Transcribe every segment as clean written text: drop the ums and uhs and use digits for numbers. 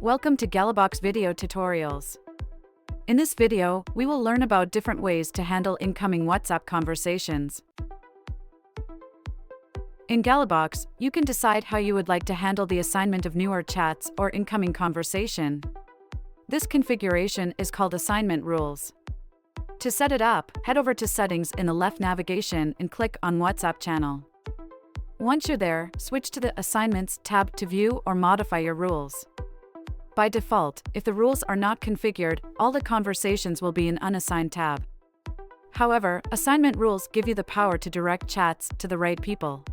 Welcome to Gallabox video tutorials. In this video, we will learn about different ways to handle incoming WhatsApp conversations. In Gallabox, you can decide how you would like to handle the assignment of newer chats or incoming conversation. This configuration is called assignment rules. To set it up, head over to Settings in the left navigation and click on WhatsApp channel. Once you're there, switch to the Assignments tab to view or modify your rules. By default, if the rules are not configured, all the conversations will be in Unassigned tab. However, assignment rules give you the power to direct chats to the right people.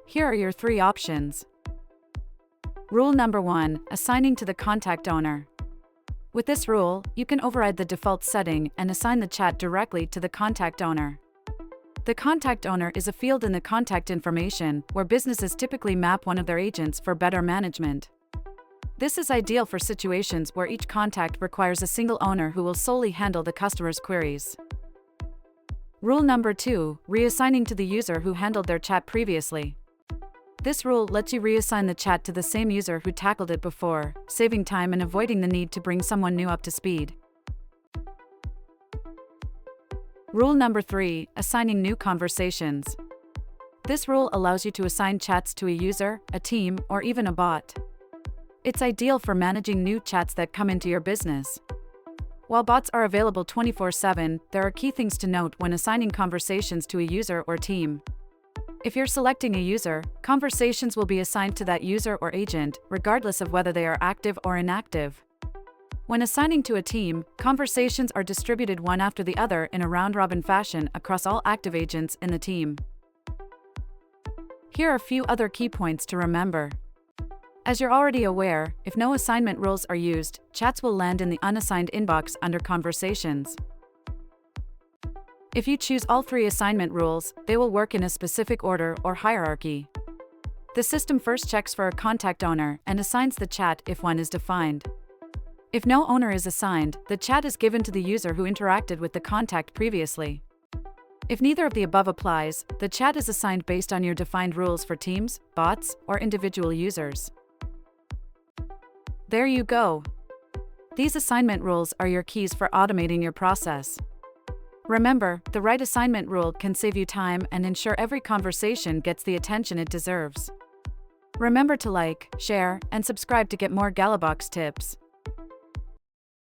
Here are your 3 options. Rule number 1, assigning to the contact owner. With this rule, you can override the default setting and assign the chat directly to the contact owner. The contact owner is a field in the contact information where businesses typically map one of their agents for better management. This is ideal for situations where each contact requires a single owner who will solely handle the customer's queries. Rule number 2, reassigning to the user who handled their chat previously. This rule lets you reassign the chat to the same user who tackled it before, saving time and avoiding the need to bring someone new up to speed. Rule number 3, assigning new conversations. This rule allows you to assign chats to a user, a team, or even a bot. It's ideal for managing new chats that come into your business. While bots are available 24/7, there are key things to note when assigning conversations to a user or team. If you're selecting a user, conversations will be assigned to that user or agent, regardless of whether they are active or inactive. When assigning to a team, conversations are distributed one after the other in a round-robin fashion across all active agents in the team. Here are a few other key points to remember. As you're already aware, if no assignment rules are used, chats will land in the unassigned inbox under Conversations. If you choose all 3 assignment rules, they will work in a specific order or hierarchy. The system first checks for a contact owner and assigns the chat if one is defined. If no owner is assigned, the chat is given to the user who interacted with the contact previously. If neither of the above applies, the chat is assigned based on your defined rules for teams, bots, or individual users. There you go. These assignment rules are your keys for automating your process. Remember, the right assignment rule can save you time and ensure every conversation gets the attention it deserves. Remember to like, share, and subscribe to get more Gallabox tips.